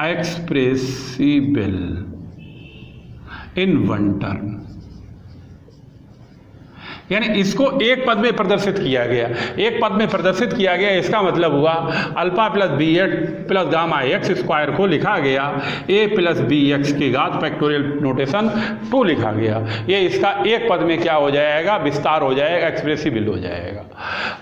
expressible in one term, यानी इसको एक पद में प्रदर्शित किया गया, एक पद में प्रदर्शित किया गया। इसका मतलब हुआ alpha plus B X plus gamma X square को लिखा गया ए प्लस बी एक्स की घात फैक्टोरियल नोटेशन 2 लिखा गया। ये इसका एक पद में क्या हो जाएगा? विस्तार हो जाएगा, एक्सप्रेसिबल हो जाएगा।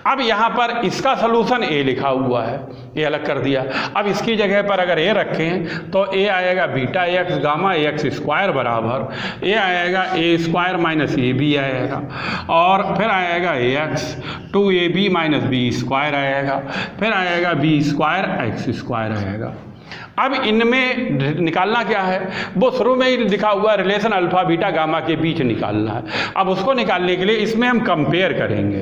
अब यहाँ पर इसका सलूशन ए लिखा हुआ है, ये अलग कर दिया। अब इसकी जगह पर अगर ए रखें तो ए आएगा beta x gamma X square बराबर ए आएगा a square minus A B आएगा, और फिर आएगा x 2ab minus B square आएगा, फिर आएगा बी स्क्वायर एक्स स्क्वायर आएगा। अब इनमें निकालना क्या है? वो शुरू में ही लिखा हुआ रिलेशन अल्फा बीटा गामा के बीच निकालना है। अब उसको निकालने के लिए इसमें हम कंपेयर करेंगे,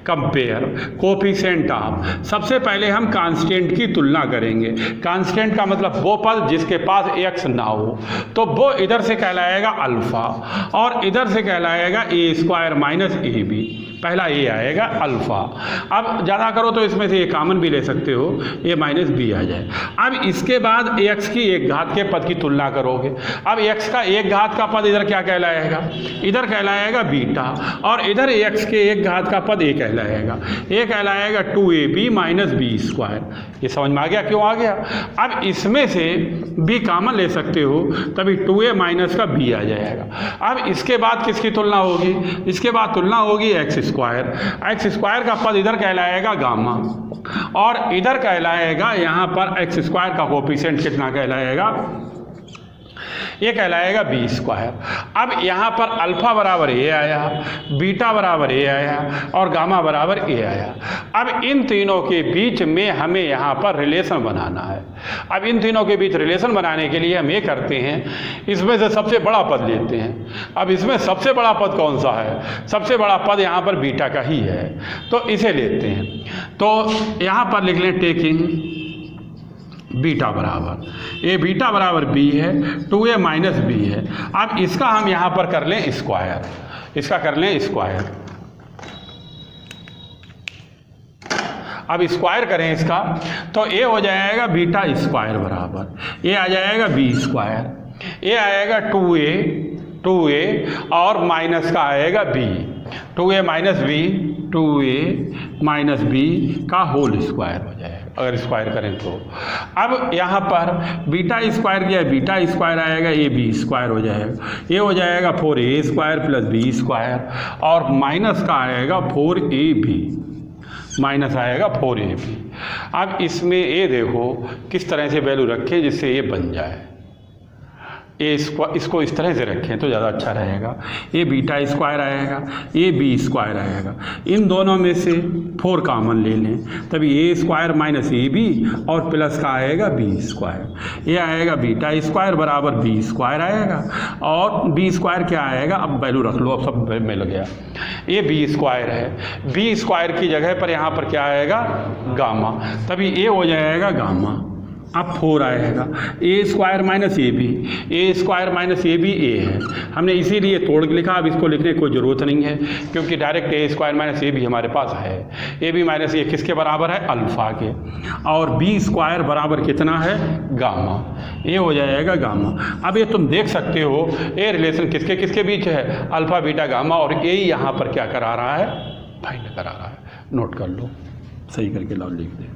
कंपेयर कोफिशिएंट ऑफ। सबसे पहले हम कांस्टेंट की तुलना करेंगे। कांस्टेंट का मतलब वो पद जिसके पास एक्स ना हो, तो वो इधर से कहलाएगा अल्फा और इधर से कहलाएगा ए स्क्वायर माइनस ए बी। पहला ए आएगा अल्फा। अब ज़्यादा करो तो इसमें से ये कॉमन भी ले सकते हो, ए माइनस बी आ जाए। अब इसके बाद एक्स की एक घात के पद की तुलना करोगे। अब एक्स का एक घात का पद इधर क्या कहलाएगा? इधर कहलाएगा बीटा, और इधर एक्स के एक घात का पद ए कहलाएगा। ए कहलाएगा 2ab माइनस बी स्क्वायर। ये समझ में आ गया क्यों आ गया? अब इसमें से बी कॉमन ले सकते हो, तभी 2a माइनस का बी आ जाएगा। अब इसके बाद किसकी तुलना होगी? इसके बाद तुलना होगी एक्स स्क्वायर। एक्स स्क्वायर का पद इधर कहलाएगा गामा, और इधर कहलाएगा यहाँ पर एक्स स्क्वायर का कोफिशिएंट कितना कहलाएगा? ये कहलाएगा बी स्क्वायर। अब यहाँ पर अल्फा बराबर ए आया, बीटा बराबर ए आया और गामा बराबर ए आया। अब इन तीनों के बीच में हमें यहाँ पर रिलेशन बनाना है। अब इन तीनों के बीच रिलेशन बनाने के लिए हम ये करते हैं, इसमें से सबसे बड़ा पद लेते हैं। अब इसमें सबसे बड़ा पद कौन सा है? सबसे बड़ा पद यहाँ पर बीटा का ही है, तो इसे लेते हैं। तो यहाँ पर लिख लें टेकिंग बीटा बराबर ए बीटा बराबर बी है, 2a माइनस बी है। अब इसका हम यहाँ पर कर लें स्क्वायर, इसका कर लें स्क्वायर। अब स्क्वायर करें इसका तो ए हो जाएगा बीटा स्क्वायर बराबर ए आ जाएगा बी स्क्वायर, ए आएगा 2a और माइनस का आएगा b, 2a minus B 2a minus B का होल स्क्वायर हो जाएगा अगर स्क्वायर करें तो। अब यहाँ पर बीटा स्क्वायर किया है, बीटा स्क्वायर आएगा ए बी स्क्वायर हो जाएगा, ये हो जाएगा 4a square plus B square, और माइनस का आएगा 4ab, माइनस आएगा 4ab। अब इसमें ए देखो किस तरह से वैल्यू रखें जिससे ये बन जाए। ए इसको इस तरह से रखें तो ज़्यादा अच्छा रहेगा। ए बीटा स्क्वायर आएगा, ए बी स्क्वायर आएगा, इन दोनों में से 4 कॉमन ले लें, तभी ए स्क्वायर माइनस ए बी और प्लस का आएगा बी स्क्वायर। ये आएगा बीटा स्क्वायर बराबर बी स्क्वायर आएगा, और बी स्क्वायर क्या आएगा? अब वैल्यू रख लो, अब सब मिल गया। ये बी स्क्वायर है, बी स्क्वायर की जगह पर यहाँ पर क्या आएगा? गामा, तभी ए हो जाएगा गामा। अब 4 आएगा, a square minus A b, a square minus A b a है, हमने इसीलिए तोड़ के लिखा। अब इसको लिखने की कोई ज़रूरत नहीं है क्योंकि direct A square minus A B हमारे पास है। ए बी माइनस ए किसके बराबर है? अल्फ़ा के, और बी स्क्वायर बराबर कितना है? गामा, ये हो जाएगा गामा। अब ये तुम देख सकते हो ये रिलेशन किसके किसके बीच है? अल्फ़ा बीटा गामा, और ए यहाँ पर क्या करा रहा है? फाइंड करा रहा है। नोट कर लो, सही करके लाओ, लिख दे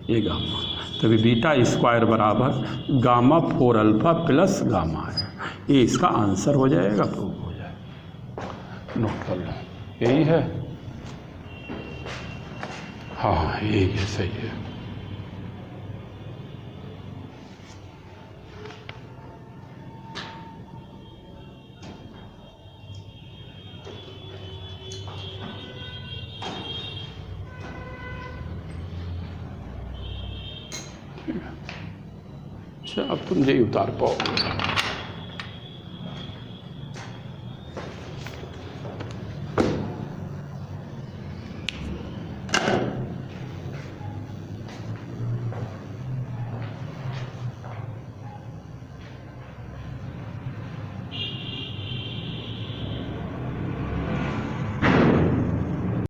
ये गामा, तभी बीटा स्क्वायर बराबर गामा 4 अल्फ़ा प्लस गामा है। ये इसका आंसर हो जाएगा, प्रूव हो जाएगा। नोट कर लो, यही है। हाँ यही है, सही है। अच्छा अब तुम यही उतार पाओ।